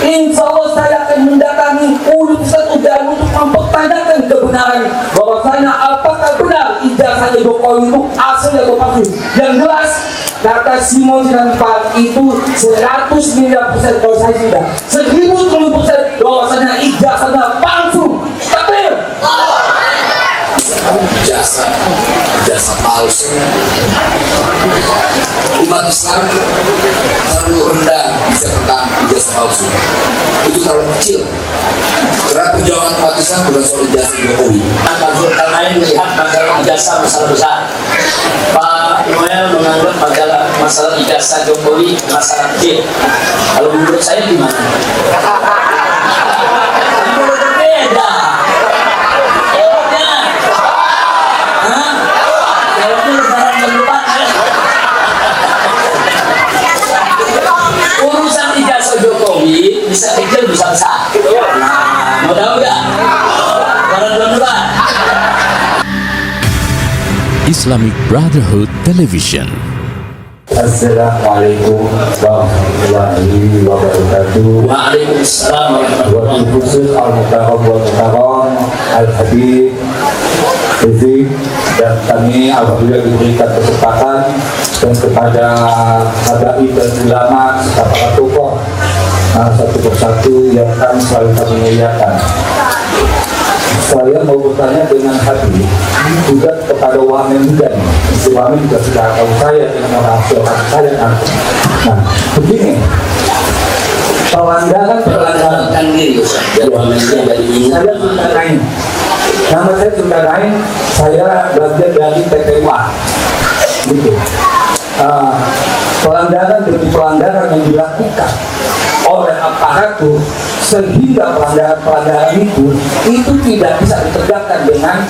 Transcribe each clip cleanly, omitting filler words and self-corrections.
Insya Allah saya akan mendatangi Universitas Udayana untuk mempertanyakan kebenaran bahwasanya apakah benar ijazahnya Jokowi itu asli atau palsu. Yang jelas kata Simon Simanjuntak itu 100 miliar persen, kalau saya tidak 1000% bahwasanya ijazahnya palsu. Takbir. jasa palsu. Umat Islam terlalu rendah bisa tentang ijazah palsu, itu terlalu kecil. Karena perjuangan umat Islam bukan soal ijazah Jokowi. Kalau lain melihat masalah ijazah masalah besar, Pak Noel menganggap masalah ijazah Jokowi masalah kecil. Kalau menurut saya gimana? Beda. Urusan ijazah Jokowi bisa kecil bisa besar. Nah, mudah-mudahan. Islamic Brotherhood Television. Assalamualaikum warahmatullahi wabarakatuh. Waalaikumsalam warahmatullahi wabarakatuh. Khusus Al-Mukarram Al-Habib Rizik, dan kami alhamdulillah diberikan kesempatan dan kepada habaib dan ulama serta para tokoh satu persatu yang kami selalu muliakan. Saya mau bertanya dengan hati juga kepada Wamen juga nih. Wamen juga sudah tahu saya dengan orang saya. Nah, begini, pelandaran diri, Wamen dari saya sudah lain. Nama saya sudah lain. Saya bagian dari TPWA. Gitu. Pelanggaran demi pelanggaran yang dilakukan oleh aparatur sehingga pelanggaran itu tidak bisa ditegakkan dengan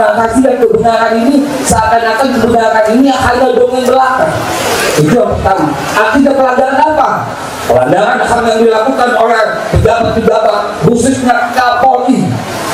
narasi dan kebenaran ini, seakan-akan kebenaran ini hanya dongeng belaka. Itu yang pertama. Artinya pelanggaran apa? Pelanggaran HAM yang dilakukan oleh pejabat-pejabat khususnya Kapolri.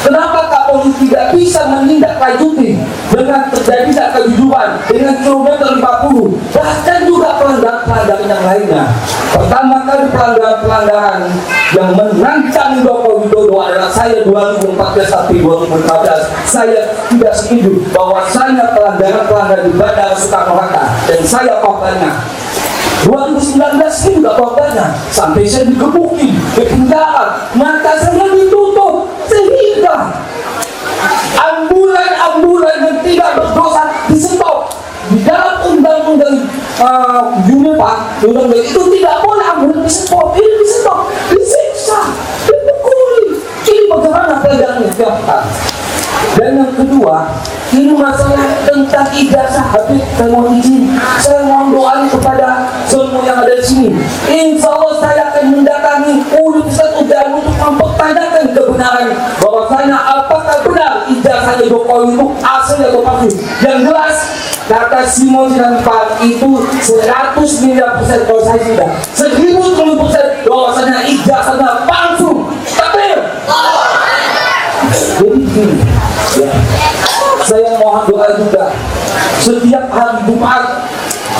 Kenapa Kapolri tidak bisa menindaklanjuti dengan terjadi kejujuran dengan kilometer 50, bahkan juga pelanggaran yang lainnya? Pertama kali pelanggaran yang merancang Joko Widodo adalah saya 2014 sampai 2015. Saya tidak setuju bahwasanya pelanggaran di Bandara Soekarno-Hatta, dan saya korbannya. 2019 saya juga korbannya, sampai saya digebukin, dipenjara, mata saya ditutup, sehingga ambulan yang tidak berdosa disetop. Di dalam undang-undang undang-undang itu tidak boleh ambulan disetop, ini disetop, disiksa, dipukuli. Ini bagaimana pelanggarannya tiap hari. Dan yang kedua, ini masalah tentang ijazah. Habib, saya mohon izin, saya mohon doa kepada semua yang ada di sini. Insya Allah saya akan mendatangi Universitas Udayana untuk mempertanyakan kebenaran bahwasanya apakah benar ijazahnya Jokowi itu asli atau palsu. Yang jelas kata Simon Simanjuntak itu 100 miliar persen, kalau saya tidak 1000% bahwasanya ijazahnya palsu. Takbir. Jadi gini, ya, saya mohon doa juga. Setiap hari Jumat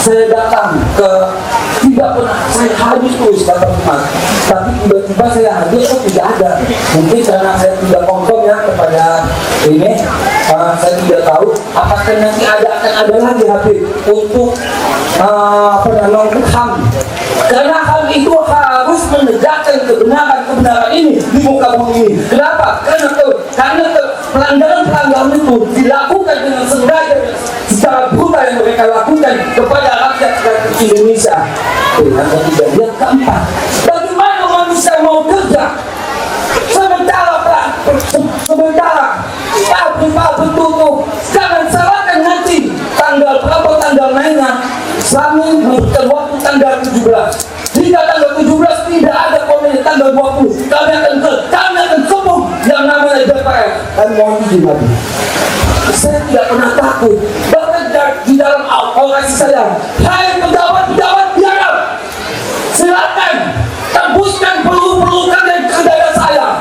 saya datang ke, tidak pernah saya hadir terus datang Jumat, tapi tiba-tiba saya hadir kok tidak ada. Mungkin karena saya tidak konfirm ya kepada ini, saya tidak tahu apakah nanti akan ada lagi Habib untuk penanganan HAM. Karena HAM itu harus menegakkan kebenaran ini di muka bumi ini. Kenapa? Karena pelanggaran itu dilakukan dengan sengaja, secara brutal yang mereka lakukan kepada rakyat Indonesia. Yang ketiga, yang keempat, bagaimana manusia mau kerja sementara pabrik tutup? Jangan salahkan nanti tanggal berapa, tanggal mainnya. Kami memberikan waktu tanggal 17. Jika tanggal 17 tidak ada komen, tanggal 20 kami akan sebut yang namanya DPR. Dan mohon izin lagi, saya tidak pernah takut. Bahkan di dalam orasi saya, hai pejabat-pejabat biarlah, silakan tembuskan peluru-peluru kalian ke dada saya.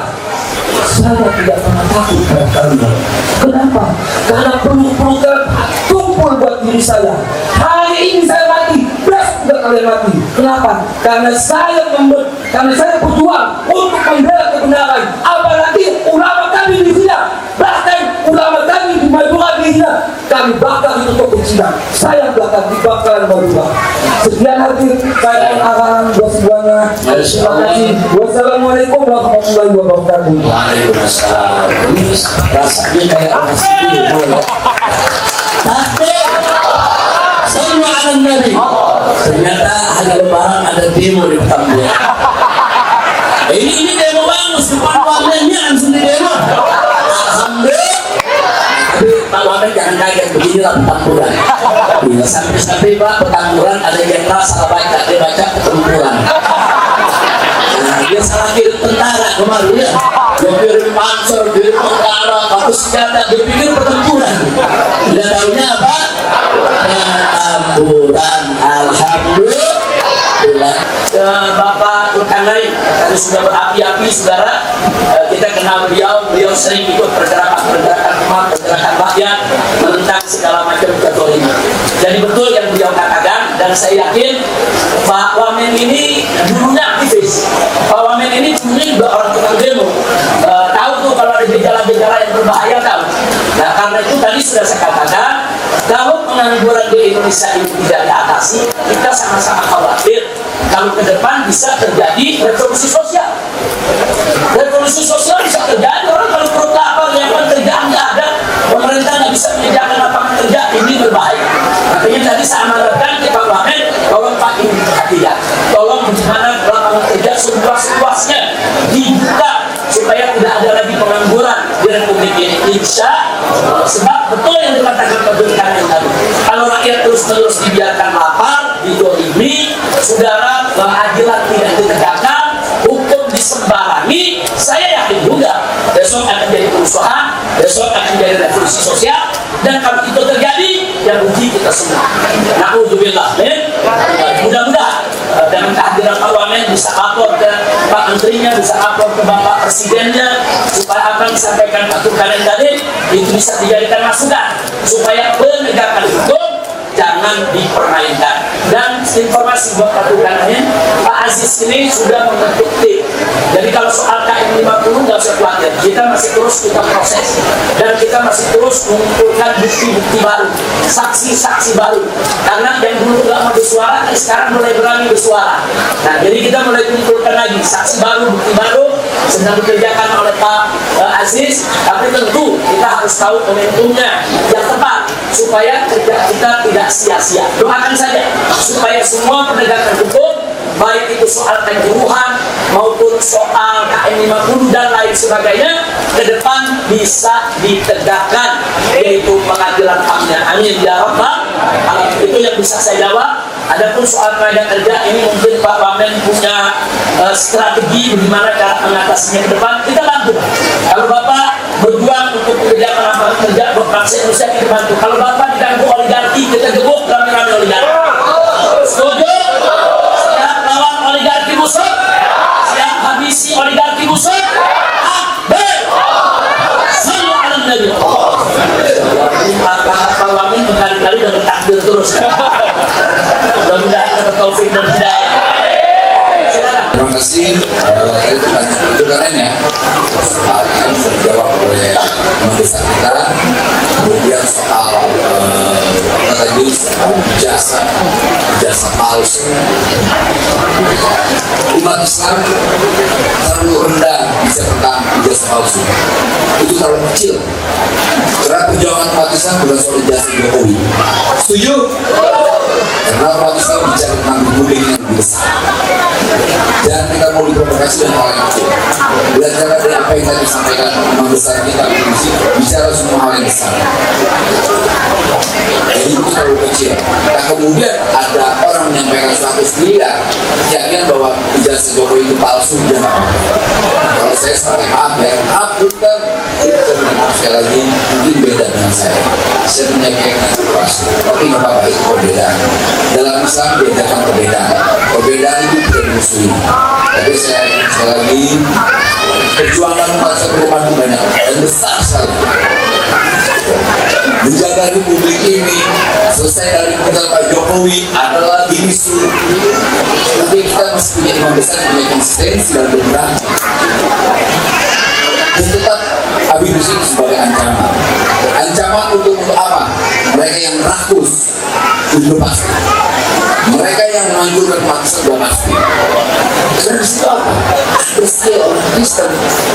Saya tidak pernah takut pada kalian. Kenapa? Karena peluru-peluru kalian tumpul buat diri saya. Hari ini saya mati, besok juga kalian mati. Kenapa? Karena saya kami bakar itu toko Cina. Saya akan dibakar berdua. Sekian hadir saya akan semuanya. Terima kasih. Wassalamualaikum warahmatullahi wabarakatuh. Waalaikumsalam. Ini rasanya kayak orang sepuluh. Takbir. Sallu ala Nabi. Ternyata ada lebaran, ada demo di Petamburan. Ini demo bagus, depan wamennya langsung di demo. Alhamdulillah. Tapi Pak Wamen jangan kaget, beginilah Petamburan. Sampai-sampai Pak Petamburan ada yang rasa baca, dia baca Petamburan. Nah, dia salah kirim tentara kemarin ya. Dia kirim panser, kirim tentara, pakai senjata, dia pikir pertempuran. Dia tahunya apa? Petamburan. Alhamdulillah. Bapak Turkanai tadi sudah berapi-api, saudara. Kita kenal beliau sering ikut pergerakan umat, pergerakan rakyat menentang segala macam kezaliman. Jadi betul yang beliau katakan, dan saya yakin Pak Wamen ini dulunya aktivis. Pak Wamen ini dulunya juga orang tukang demo. Tahu tuh kalau ada gejala-gejala yang berbahaya, tahu. Nah, karena itu tadi sudah saya katakan, kalau pengangguran di Indonesia ini tidak diatasi, kita sama-sama khawatir kalau ke depan bisa terjadi revolusi sosial. Revolusi sosial bisa terjadi, orang kalau perut lapar, yang kerjaan nggak ada, pemerintah nggak bisa menyediakan lapangan kerja, ini berbahaya. Makanya tadi saya amanatkan ke Pak Wamen, tolong Pak ini perhatian, tolong bagaimana lapangan kerja seluas-luasnya dibuka supaya tidak ada lagi pengangguran di Republik ini. Insya Allah. Sebab betul yang dikatakan Pak Zulkarnain tadi, kalau rakyat terus-menerus dibiarkan lapar, didolimi, saudara, keadilan tidak ditegakkan, hukum disembarangi, saya yakin juga besok akan jadi kerusuhan, besok akan jadi revolusi sosial, dan kalau itu terjadi, yang rugi kita semua. Na'udzubillah. Mudah-mudahan dengan kehadiran Pak Wamen bisa lapor ke Pak Menterinya, bisa lapor ke Bapak Presidennya, supaya apa yang disampaikan Pak Turkanai tadi itu bisa dijadikan masukan supaya penegakan hukum jangan dipermainkan. Dan informasi buat Pak Turkanai, Pak Aziz ini sudah membentuk tim. Jadi kalau soal KM 50 nggak usah khawatir, kita masih terus kita proses dan kita masih terus mengumpulkan bukti-bukti baru, saksi-saksi baru. Karena yang dulu nggak mau bersuara, sekarang mulai berani bersuara. Nah, jadi kita mulai kumpulkan lagi saksi baru, bukti baru, sedang dikerjakan oleh Pak Aziz. Tapi tentu kita harus tahu momentumnya yang tepat supaya kerja kita tidak sia-sia. Doakan saja supaya semua penegakan hukum, baik itu soal kanjuruhan maupun soal KM 50 dan lain sebagainya, ke depan bisa ditegakkan, yaitu pengadilan HAM-nya. Amin ya rabbal alamin. Itu yang bisa saya jawab. Adapun soal tenaga kerja ini mungkin Pak Wamen punya strategi bagaimana cara mengatasinya ke depan, kita bantu. Kalau Bapak berjuang untuk mengerjakan lapangan kerja buat bangsa Indonesia, kita bantu. Kalau Bapak diganggu oligarki, kita gebuk rame-rame oligarki. Setuju? Siap lawan oligarki musuh? Siap habisi oligarki musuh? Takbir! Sallu ala Nabi. Pak Wamen berkali-kali dengan takbir terus. Mudah-mudahan dapat taufik dan hidayah. Terima kasih. Itu keren ya. Akan terjawab oleh mendesak kita. Kemudian soal tadi jasa palsu. Umat Islam terlalu rendah bisa tentang jasa palsu. Itu terlalu kecil. Karena perjuangan umat Islam bukan soal jasa Jokowi. Setuju? Karena umat Islam bicara tentang publik yang lebih besar. Dan kita mau diprovokasi dengan hal yang kecil. Belajar dari apa yang tadi disampaikan Imam besar kita bicara semua hal yang besar. Jadi itu terlalu kecil. Nah, kemudian ada orang menyampaikan 100 miliar, keyakinan bahwa ijazah Jokowi itu palsu, jangan. Kalau saya sebagai maaf bukan. Sekali lagi mungkin beda dengan saya. Saya punya keyakinan itu palsu, tapi nggak apa-apa, itu perbedaan. Dalam Islam bedakan perbedaan. Perbedaan itu tidak dimusuhi. Tapi saya sekali lagi perjuangan masa ke depan itu banyak dan besar sekali. Menjaga republik ini selesai dari pemerintahan Pak Jokowi adalah isu. Tapi kita masih punya imam besar, punya konsistensi dan berani. Dan tetap Habib Rizik sebagai ancaman. Ancaman untuk apa? mereka yang rakus sudah pasti, mereka yang menganjurkan mati sudah pasti. Karena di situ apa? Ada saya orang Kristen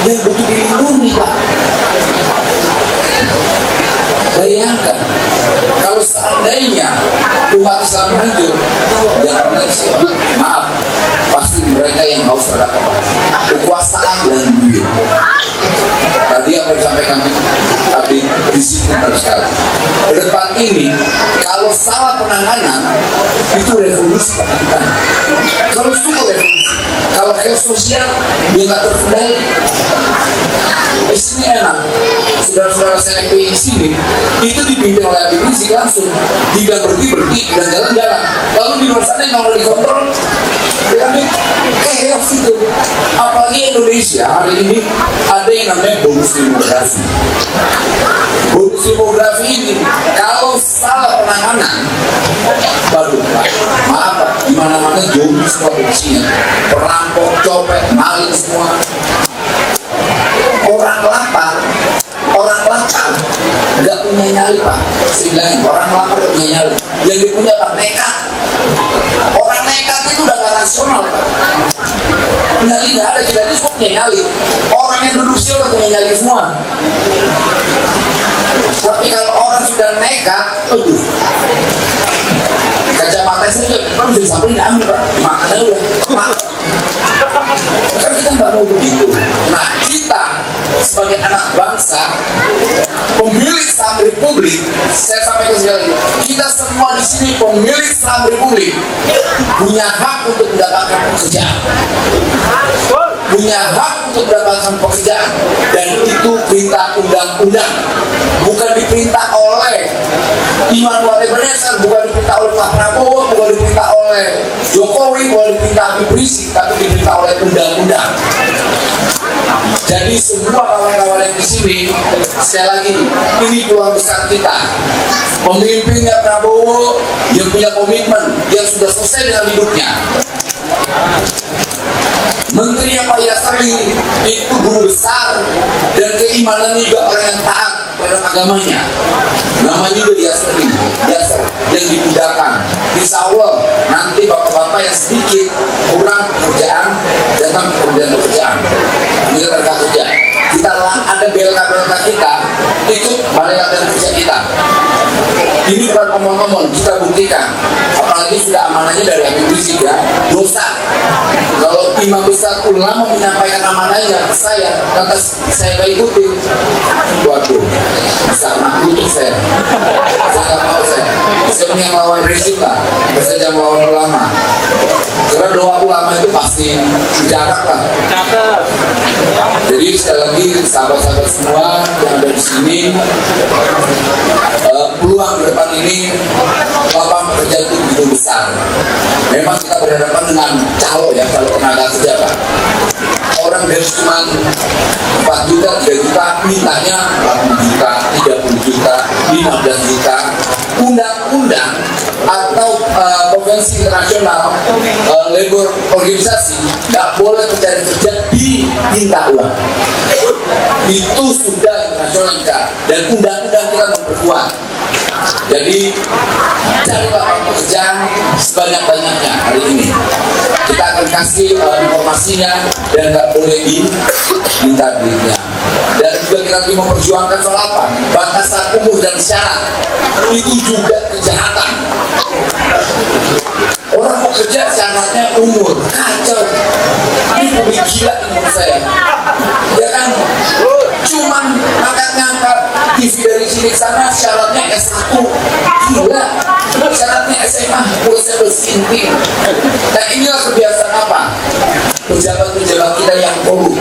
yang butuh dilindungi, Pak. Bayangkan kalau seandainya umat Islam hancur, yang maaf, pasti mereka yang haus terhadap kekuasaan dan duit. Tadi apa yang disampaikan tapi disiplin sekali. Ke depan ini, kalau salah penanganan itu revolusi kita. Kalau suku revolusi, kalau chaos sosial dia nggak terkendali. Di sini enak, saudara-saudara CNP di sini itu dipimpin oleh Habib Rizik langsung, jika berhenti dan jalan-jalan. Lalu di luar sana yang mau dikontrol, chaos itu. Apalagi Indonesia hari ini ada yang namanya bonus demografi. Bonus demografi ini kalau salah penanganan, baru maaf, di mana-mana jomblo semua polisinya, perampok, copet, maling semua. Orang lapar nggak punya nyali, Pak. Saya bilang orang lapar nggak punya nyali. Yang dia punya Pak nekat. Orang nekat itu udah nggak rasional, Pak. Nyali nggak ada, kita ini semua punya nyali. Orang yang duduk siapa punya nyali semua. Tapi kalau orang sudah nekat, aduh, kacamata saya kan bisa sampai diambil, Pak. Makanya udah kan kita nggak mau begitu. Nah, kita sebagai anak bangsa, pemilik saham Republik, saya sampaikan sekali lagi, kita semua di sini pemilik saham Republik punya hak untuk mendapatkan pekerjaan, punya hak untuk mendapatkan pekerjaan, dan itu perintah undang-undang, bukan diperintah oleh Immanuel Ebenezer, bukan diperintah oleh Pak Prabowo, bukan diperintah oleh Jokowi, bukan diperintah Habib Rizik, tapi diperintah oleh undang-undang. Jadi semua kawan-kawan yang di sini, sekali lagi, ini peluang besar kita. Pemimpinnya Prabowo yang punya komitmen, yang sudah selesai dengan hidupnya. Menteri yang Pak Yasari itu guru besar dan keimanan juga orang yang taat pada agamanya. Namanya juga Yasari, Yasar yang dipudahkan. Insya Allah nanti bapak-bapak yang sedikit kurang pekerjaan datang pekerjaan. Ini mereka kerja. Kita ada BLK kita ikut balai latihan kerja kita. Ini bukan ngomong-ngomong, kita buktikan. Apalagi sudah amanahnya dari Habib Rizik ya, dosa. Kalau imam besar ulama menyampaikan amanahnya ke saya, kata saya gak ikutin. Waduh, bisa untuk saya gak mau saya punya melawan Rizik lah, saya jangan melawan ulama. Karena doa ulama itu pasti jarak lah. Jadi sekali lagi sahabat-sahabat semua yang ada di sini, peluang ke depan ini lapangan kerja itu begitu besar. Memang kita berhadapan dengan calo tenaga kerja, Pak. Orang dari cuma 4 juta, 3 juta, mintanya 80 juta, 30 juta, 15 juta. Undang-undang atau konvensi internasional labor organisasi nggak boleh mencari kerja diminta uang. Itu sudah internasional kita, dan undang-undang kita memperkuat. Jadi cari lapangan pekerjaan sebanyak-banyaknya hari ini. Kita akan kasih informasinya dan nggak boleh diminta duitnya. Dan juga kita lagi memperjuangkan soal apa? Batasan umur dan syarat itu juga kejahatan. Orang mau kerja syaratnya umur, kacau. Ini lebih gila menurut saya. Ya kan? Cuman ngangkat-ngangkat TV dari sini ke sana syaratnya S1. Gila. Syaratnya SMA, kuliah bersinting. Nah, inilah kebiasaan apa? Pejabat-pejabat kita yang korup.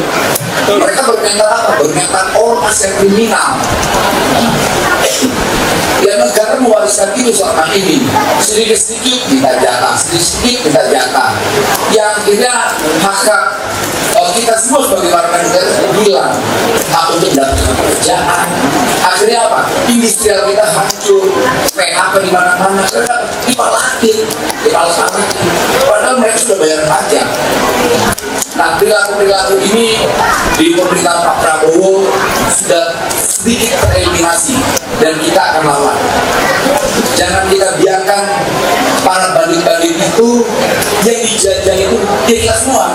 Mereka bermental apa? Bermental ormas yang kriminal. Ya, negara mewariskan itu selama ini. Sedikit-sedikit minta jatah, sedikit-sedikit minta jatah. Yang akhirnya hak kita semua sebagai warga negara bilang hak untuk mendapatkan pekerjaan. Akhirnya apa? Industrial kita hancur, PHK di mana-mana, karena dipalakin. Padahal mereka sudah bayar pajak. Nah, perilaku-perilaku ini di pemerintahan Pak Prabowo sudah sedikit tereliminasi, dan kita akan lawan. kita biarkan para bandit-bandit itu yang dijajah itu kita semua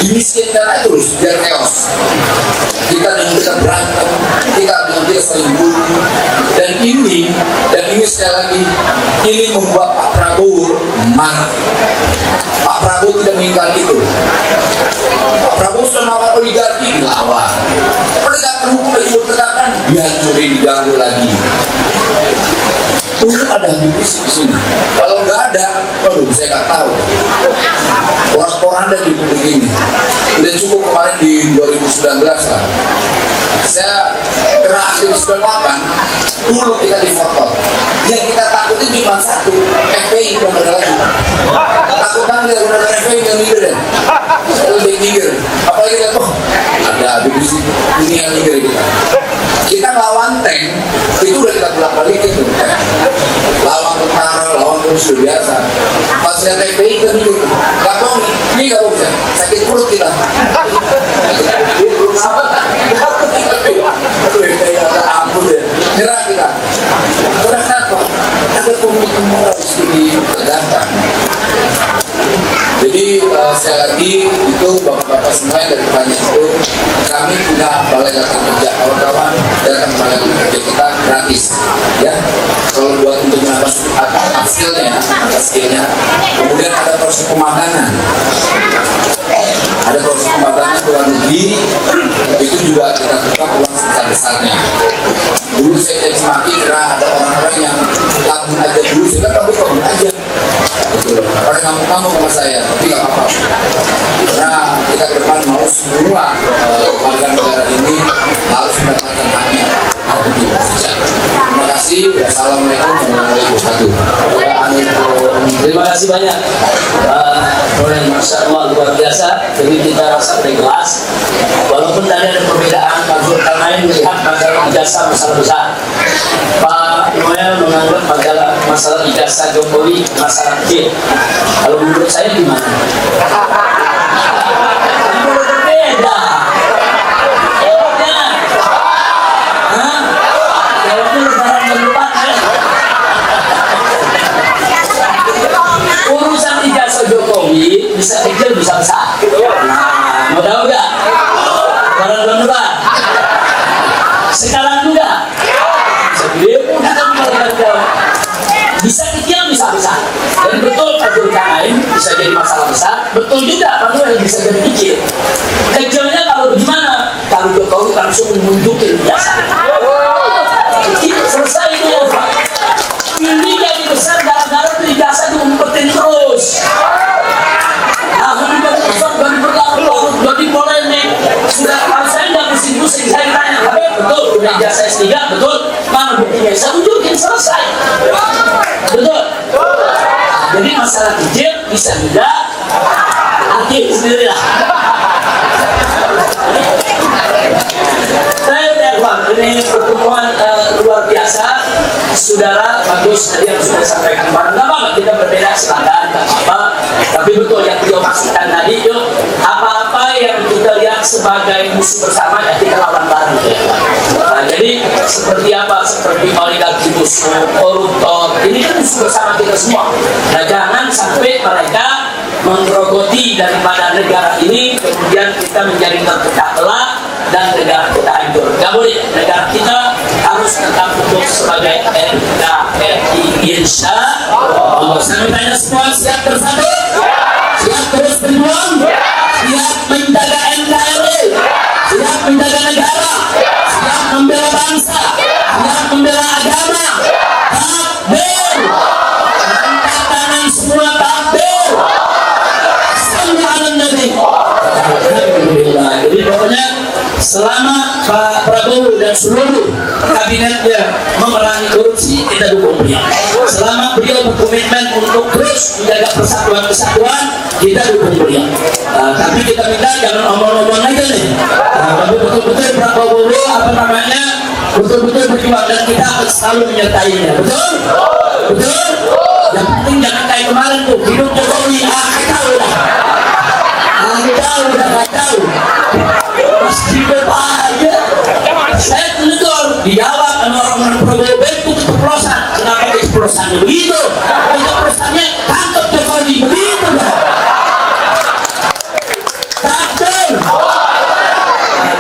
dimiskinkan aja terus biar chaos. Kita dengan kita berantem, kita dengan kita saling bunuh, dan ini sekali lagi ini membuat Pak Prabowo marah. Pak Prabowo tidak menginginkan itu. Pak Prabowo sudah melawan oligarki, dilawan. Penegakan hukum lagi bertegakkan, dihancurin, diganggu lagi. Tunggu ada habis di sini. Kalau nggak ada, waduh saya nggak tahu. Orang-orang ada di begini. Udah cukup kemarin di 2019 lah. Saya kena aktivis 98, dulu kita difoto. Yang kita takutin cuma satu, FPI bukan ada lagi. Takut banget udah ada FPI yang leader ya. Lebih leader. Apalagi kita ada habis ini yang leader kita. Kita lawan tank, itu udah kita bolak-balik gitu. Lawan tentara, lawan terus sudah biasa. Pas lihat FPI kan gitu, nggak mau ini nggak bisa, sakit perut kita. Belum sabar, ampun deh, nyerah kita. Terus apa? Ada komitmen moral di sini terdapat. Jadi sekali lagi itu bapak-bapak semua yang dari banyak itu kami punya balai latihan kerja, kawan-kawan datang balai latihan kerja kita gratis ya. Kalau buat untuk menambah skillnya, kemudian ada proses pemagangan, ke luar negeri, itu juga kita buka uang sebesar-besarnya. Dulu saya jadi semakin karena ada orang-orang yang tabung aja dulu, saya kan tabung aja. Pada kamu sama saya, tapi nggak apa-apa. Karena kita ke depan mau semua warga negara ini harus mendapatkan haknya. Terima kasih. Assalamualaikum warahmatullahi wabarakatuh. Terima kasih banyak. Masya Allah luar biasa. Jadi kita rasa jelas. Walaupun tadi ada perbedaan, Pak Zulkarnain melihat masalah ijazah masalah besar. Pak Noel menganggap masalah ijazah Jokowi masalah kecil. Kalau menurut saya gimana? Berbeda. Jawabnya. Jawabnya lebaran melupakan. Urusan ijazah Jokowi bisa kecil bisa besar. Nah, mau tahu nggak? Lebaran belum lebar. Sekarang juga. Bisa kecil bisa besar. Dan betul Pak Zulkarnain bisa jadi masalah besar. Betul juga Pak Noel bisa jadi kecil. Kecilnya kalau bagaimana? Kalau Jokowi langsung menunjukin jasa. Kecil selesai itu ya Pak. Ini jadi besar gara-gara beli jasa diumpetin terus. Dari berlarut-larut, dari polemik. Sudah kalau saya nggak pusing-pusing, saya tanya, betul, udah jasa S3, betul, mana buktinya? Saya tunjukin, selesai. Betul. Jadi masalah kecil bisa juga hakim sendirilah. Saya udah ini pertemuan luar biasa. Saudara bagus tadi yang sudah sampaikan. Nggak apa-apa kita berbeda silakan, nggak apa-apa. Tapi betul yang beliau maksudkan tadi, yuk apa-apa yang kita lihat sebagai musuh bersama ya kita lawan bareng. Nah, jadi seperti apa? Seperti oligarki musuh, koruptor. Ini kan musuh bersama kita semua. Nah, jangan sampai mereka menggerogoti daripada negara ini, kemudian kita menjadi terpecah belah dan negara kita hancur. Gak boleh. Negara kita harus tetap utuh sebagai NKRI. Insya Allah. Saya tanya semua, siap bersatu? Siap terus berjuang? Siap menjaga NKRI? Siap menjaga negara? Siap membela bangsa? Siap membela agama? Takbir! Angkat tangan semua, takbir! Sallu ala Nabi. Alhamdulillah. Jadi pokoknya selama Pak Prabowo dan seluruh kabinetnya memerangi korupsi, kita dukung beliau. Selama beliau berkomitmen untuk terus menjaga persatuan-kesatuan, kita dukung beliau. Tapi kita minta jangan omong-omong aja nih. Tapi betul-betul Pak Prabowo betul-betul berjuang dan kita akan selalu menyertainya. Betul? Betul? Yang penting jangan kayak kemarin tuh hidup Jokowi. Kacau dah. Kacau. Meskipun aja saya tegur dijawab sama orang-orang Prabowo bentuk keceplosan. Kenapa keceplosan? perusahaannya begitu. Untuk perusahaannya tangkap Jokowi begitu.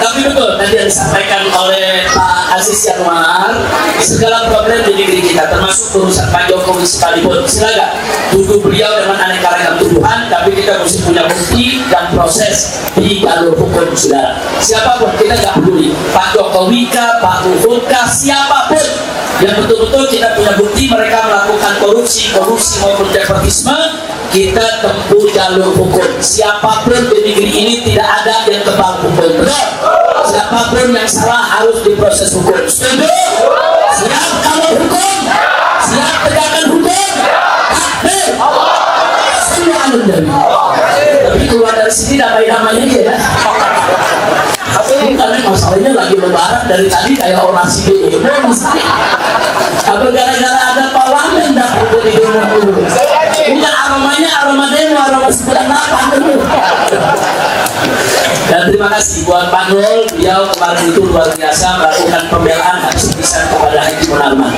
Tapi betul tadi yang disampaikan oleh Pak Aziz Yanuar, segala problem di negeri kita termasuk urusan Pak Jokowi sekalipun, silakan tuduh beliau dengan aneka ragam tuduhan, tapi kita mesti punya bukti dan proses di jalur hukum, saudara. Siapapun kita nggak peduli, Pak Jokowi kah, Pak Luhut kah, siapapun yang betul-betul kita punya bukti mereka melakukan korupsi maupun nepotisme, kita tempuh jalur hukum. Siapapun di negeri ini tidak ada yang tebal hukum, betul? Siapapun yang salah harus diproses hukum. Setuju? Siap kalau hukum? Siap tegakkan hukum? Takbir! Semua alun dari. Tapi keluar dari sini damai-damai aja ya. Tapi karena masalahnya lagi lebaran dari tadi kayak orasi di demo misalnya. Apa gara-gara ada Pak Wamen dapat di demo dulu? Ini aromanya aroma demo, aroma 98 dulu. Dan terima kasih buat Pak Nul, beliau kemarin itu luar biasa melakukan pembelaan habis-habisan kepada Haji Munarman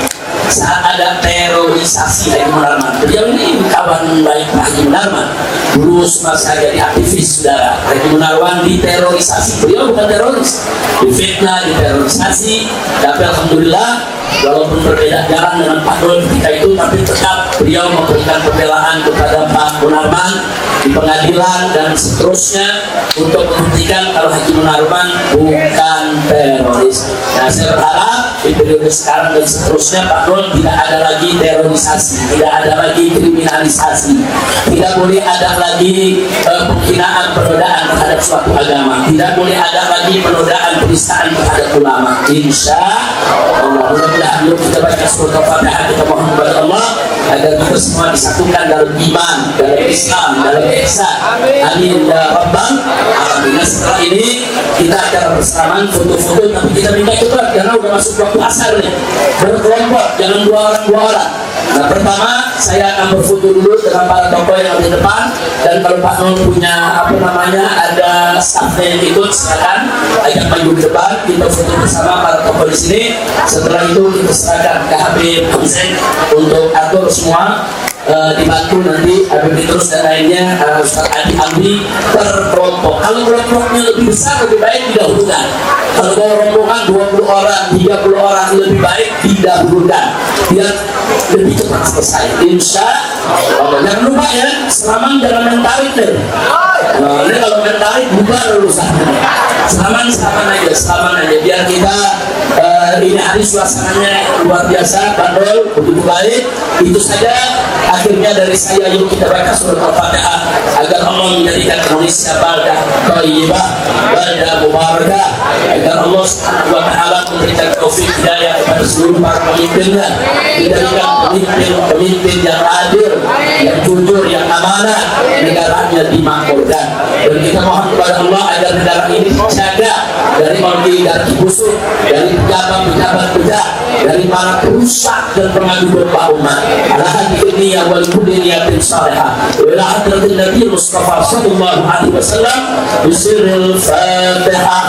saat ada terorisasi Haji Munarman. Beliau ini kawan baik Haji Munarman, dulu semasa jadi aktivis, saudara. Haji Munarman diterorisasi, beliau bukan teroris, difitnah, diterorisasi, tapi alhamdulillah walaupun berbeda jalan dengan Pak Nul ketika itu, tapi tetap beliau memberikan pembelaan kepada Pak Munarman di pengadilan dan seterusnya untuk membuktikan kalau Haji Munarman bukan teroris. Nah, saya berharap di periode sekarang dan seterusnya Pak Nul tidak ada lagi terorisasi, tidak ada lagi kriminalisasi, tidak boleh ada lagi penghinaan penodaan terhadap suatu agama, tidak boleh ada lagi penodaan penistaan terhadap ulama. Insya Allah, mudah-mudahan kita baca surat Al-Fatihah, kita mohon kepada Allah agar kita semua disatukan dalam iman, dalam Islam, dalam ihsan. Amin ya rabbal alamin. Setelah ini kita akan bersamaan foto-foto, tapi kita minta cepat karena udah masuk waktu asar nih. Berkelompok, jangan dua orang. Nah, pertama saya akan berfoto dulu dengan para tokoh yang di depan, dan kalau Pak Nul punya ada staffnya yang ikut, silakan ajak maju ke depan, kita foto bersama para tokoh di sini. Setelah itu kita serahkan ke Habib Hamzah untuk atur semua, dibantu nanti Habib terus dan lainnya, Ustaz Adi Amri per kelompok. Kalau kelompoknya lebih besar lebih baik didahulukan. Kalau rombongan 20 orang, 30 orang lebih baik didahulukan biar lebih cepat selesai. Insya Allah. Jangan lupa ya, Selaman jangan main tarik deh. Ini kalau main tarik bubar urusan. Selaman aja biar kita ini hari suasananya luar biasa, bandol, begitu baik. Itu saja akhirnya dari saya. Yuk kita baca surat Al-Fatihah agar Allah menjadikan Indonesia baldah thayyibah, baldah mubarakah, agar Allah Subhanahu wa taala memberikan taufik hidayah kepada seluruh para pemimpinnya, dijadikan pemimpin yang adil, yang jujur, yang amanah, negaranya dimakmurkan. Dan kita mohon kepada Allah agar negara ini dijaga dari oligarki busuk, dari pejabat beda, dari para perusak dan pengadu domba umat. Ala hadhihi niyyah wal kulli niyatin salihah. Wa ila hadratin Nabi Mustafa sallallahu alaihi wasallam bisirril Fatihah.